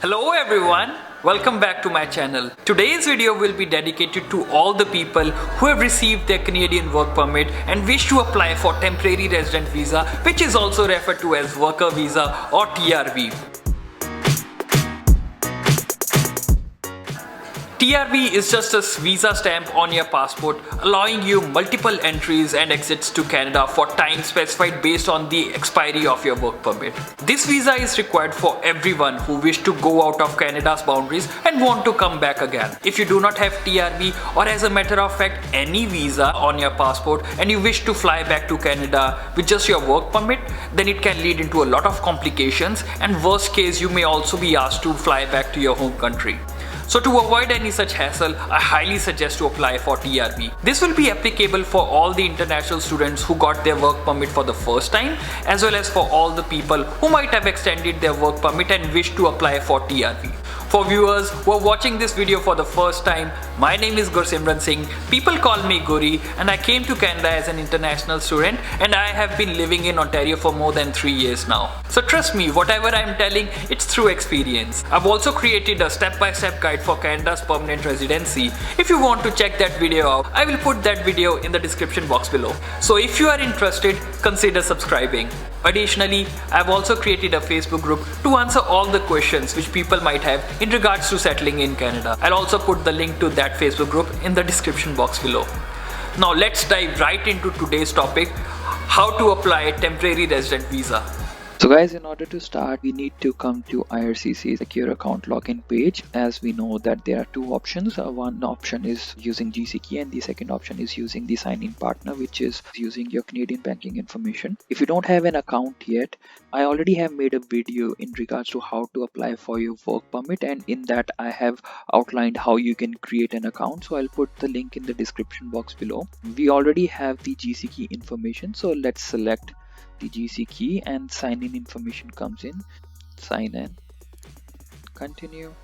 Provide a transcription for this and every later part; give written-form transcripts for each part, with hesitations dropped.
Hello everyone, welcome back to my channel. Today's video will be dedicated to all the people who have received their Canadian work permit and wish to apply for temporary resident visa, which is also referred to as worker visa or TRV. TRV is just a visa stamp on your passport, allowing you multiple entries and exits to Canada for time specified based on the expiry of your work permit. This visa is required for everyone who wish to go out of Canada's boundaries and want to come back again. If you do not have TRV, or as a matter of fact any visa on your passport, and you wish to fly back to Canada with just your work permit, then it can lead into a lot of complications, and worst case you may also be asked to fly back to your home country. So to avoid any such hassle, I highly suggest to apply for TRV. This will be applicable for all the international students who got their work permit for the first time, as well as for all the people who might have extended their work permit and wish to apply for TRV. For viewers who are watching this video for the first time, my name is Guri Singh. People call me Guri, and I came to Canada as an international student, and I have been living in Ontario for more than 3 years now. So trust me, whatever I'm telling, it's through experience. I've also created a step-by-step guide for Canada's permanent residency. If you want to check that video out, I will put that video in the description box below. So if you are interested, consider subscribing. Additionally, I've also created a Facebook group to answer all the questions which people might have in regards to settling in Canada. I'll also put the link to that Facebook group in the description box below. Now let's dive right into today's topic, how to apply a temporary resident visa. So guys, in order to start, we need to come to IRCC Secure Account Login Page. As we know that there are two options. One option is using GC and the second option is using the sign-in partner, which is using your Canadian banking information. If you don't have an account yet, I already have made a video in regards to how to apply for your work permit, and in that I have outlined how you can create an account. So I'll put the link in the description box below. We already have the GC information, so let's select the GC key and sign in information comes in. Sign in, continue.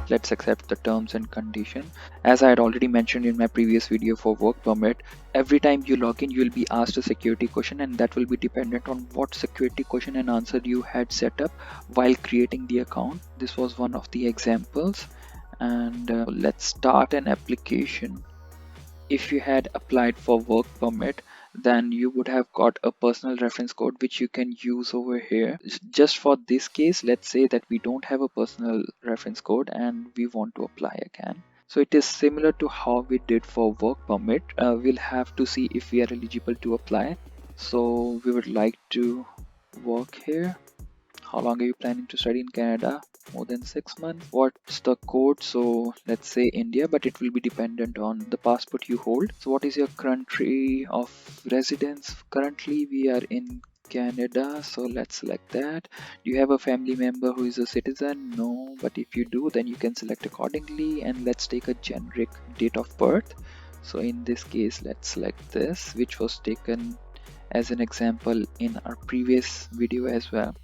Let's accept the terms and condition. As I had already mentioned in my previous video for work permit, every time you log in you will be asked a security question, and that will be dependent on what security question and answer you had set up while creating the account. This was one of the examples, and let's start an application. If you had applied for work permit, then you would have got a personal reference code which you can use over here. Just for this case, let's say that we don't have a personal reference code and we want to apply again. So it is similar to how we did for work permit. We'll have to see if we are eligible to apply. So we would like to work here. How long are you planning to study in Canada? More than 6 months. What's the code? So let's say India, but it will be dependent on the passport you hold. So what is your country of residence? Currently we are in Canada, so let's select that. Do you have a family member who is a citizen? No, but if you do, then you can select accordingly, and let's take a generic date of birth. So in this case, let's select this, which was taken as an example in our previous video as well.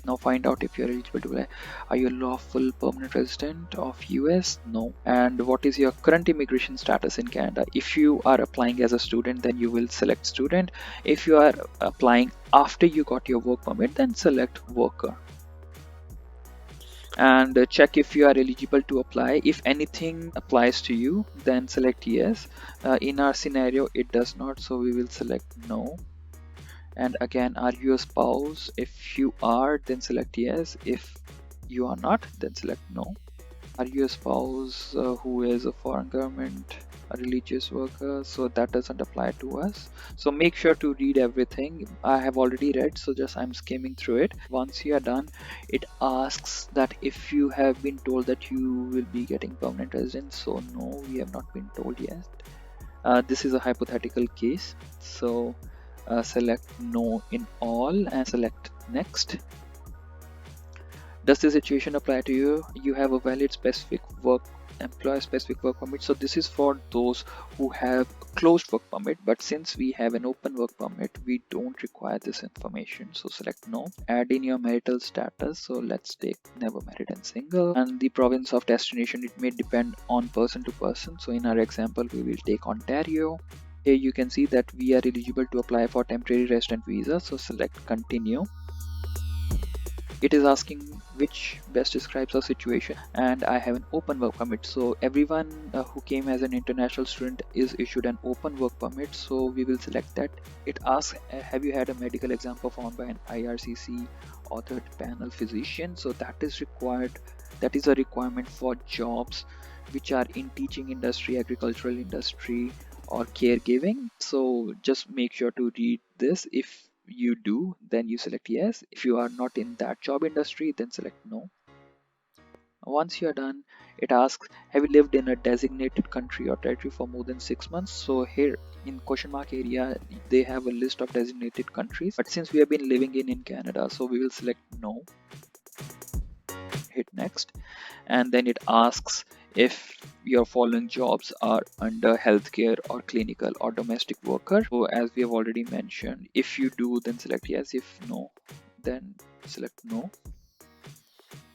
Now find out if you are eligible to apply. Are you a lawful permanent resident of US? No. And what is your current immigration status in Canada? If you are applying as a student, then you will select student. If you are applying after you got your work permit, then select worker. And check if you are eligible to apply. If anything applies to you, then select yes. In our scenario, it does not, so we will select no. And again, are you a spouse? If you are, then select yes. If you are not, then select no. Are you a spouse who is a foreign government, a religious worker? So that doesn't apply to us. So make sure to read everything. I have already read, so just I'm skimming through it. Once you are done, it asks that if you have been told that you will be getting permanent residence. So no, we have not been told yet. This is a hypothetical case. So select no in all and select next. Does the situation apply to you? You have a valid employer specific work permit. So this is for those who have closed work permit, but since we have an open work permit, we don't require this information. So select no. Add in your marital status. So let's take never married and single. And the province of destination, it may depend on person to person. So in our example, we will take Ontario. Here you can see that we are eligible to apply for temporary resident visa, so select continue. It is asking which best describes our situation, and I have an open work permit. So everyone who came as an international student is issued an open work permit, so we will select that. It asks, have you had a medical exam performed by an IRCC authored panel physician? So that is required. That is a requirement for jobs which are in teaching industry, agricultural industry, or caregiving. So just make sure to read this. If you do, then you select yes. If you are not in that job industry, then select no. Once you are done, it asks, have you lived in a designated country or territory for more than 6 months? So here in question mark area, they have a list of designated countries, but since we have been living in Canada, so we will select no. Hit next, and then it asks if your following jobs are under healthcare or clinical or domestic worker. So as we have already mentioned, if you do, then select yes. If no, then select no.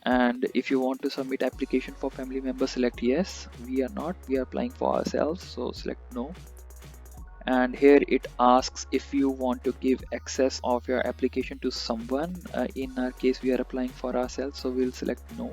And if you want to submit application for family members, select yes. We are not, we are applying for ourselves, so select no. And here it asks if you want to give access of your application to someone. In our case, we are applying for ourselves, so we'll select no.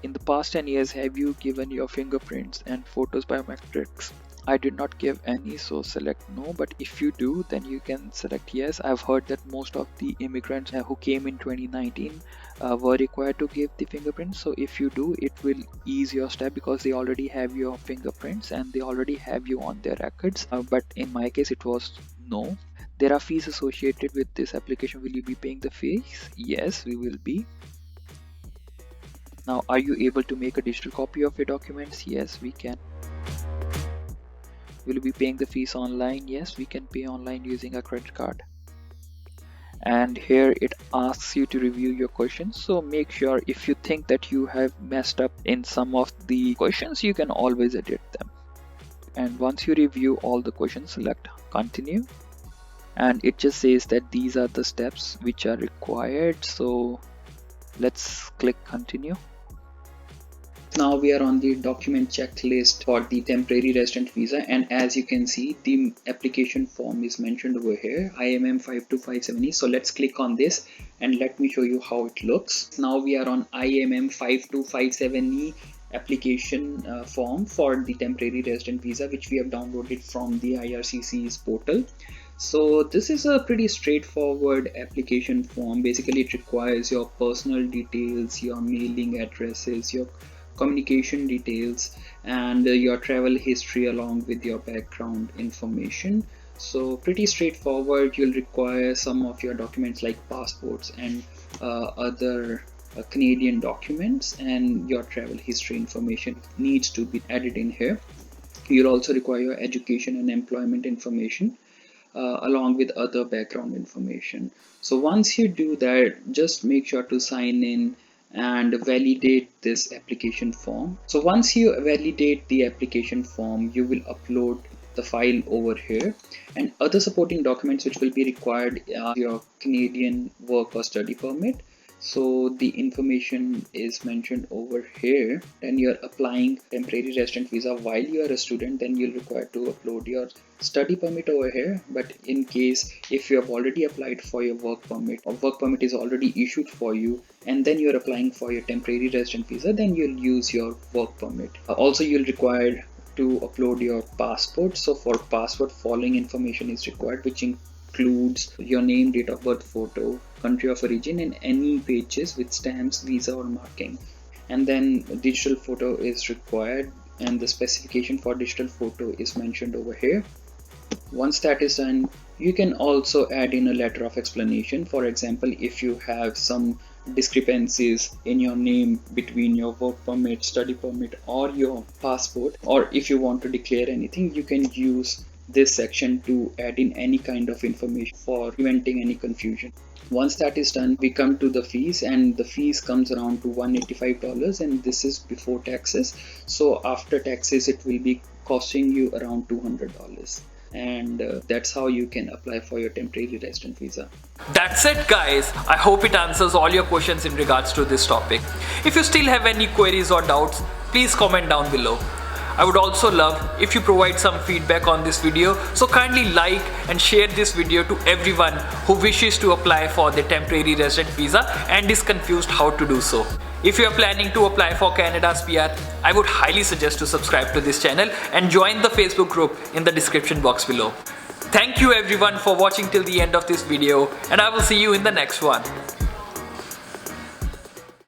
In the past 10 years, have you given your fingerprints and photos biometrics? I did not give any, so select no. But if you do, then you can select yes. I've heard that most of the immigrants who came in 2019 were required to give the fingerprints. So if you do, it will ease your step because they already have your fingerprints and they already have you on their records. But in my case, it was no. There are fees associated with this application. Will you be paying the fees? Yes, we will be. Now, are you able to make a digital copy of your documents? Yes, we can. Will you be paying the fees online? Yes, we can pay online using a credit card. And here it asks you to review your questions. So make sure if you think that you have messed up in some of the questions, you can always edit them. And once you review all the questions, select continue. And it just says that these are the steps which are required. So let's click continue. Now we are on the document checklist for the temporary resident visa, and as you can see, the application form is mentioned over here, IMM 52570. So let's click on this and let me show you how it looks. Now we are on IMM 52570 application form for the temporary resident visa, which we have downloaded from the IRCC's portal. So this is a pretty straightforward application form. Basically, it requires your personal details, your mailing addresses, your communication details, and your travel history along with your background information. So pretty straightforward. You'll require some of your documents like passports and other Canadian documents, and your travel history information needs to be added in here. You'll also require your education and employment information along with other background information. So once you do that, just make sure to sign in and validate this application form. So once you validate the application form, you will upload the file over here, and other supporting documents which will be required are your Canadian work or study permit. So the information is mentioned over here. And you're applying temporary resident visa while you are a student, then you'll require to upload your study permit over here. But in case if you have already applied for your work permit, or work permit is already issued for you, and then you're applying for your temporary resident visa, then you'll use your work permit. Also, you'll require to upload your passport. So for passport, following information is required, which includes your name, date of birth, photo, country of origin, and any pages with stamps, visa, or marking. And then digital photo is required, and the specification for digital photo is mentioned over here. Once that is done, you can also add in a letter of explanation. For example, if you have some discrepancies in your name between your work permit, study permit, or your passport, or if you want to declare anything, you can use this section to add in any kind of information for preventing any confusion. Once that is done, we come to the fees, and the fees comes around to $185, and this is before taxes. So after taxes, it will be costing you around $200. And that's how you can apply for your temporary resident visa. That's it, guys. I hope it answers all your questions in regards to this topic. If you still have any queries or doubts, please comment down below. I would also love if you provide some feedback on this video, so kindly like and share this video to everyone who wishes to apply for the temporary resident visa and is confused how to do so. If you are planning to apply for Canada's PR, I would highly suggest to subscribe to this channel and join the Facebook group in the description box below. Thank you everyone for watching till the end of this video, and I will see you in the next one.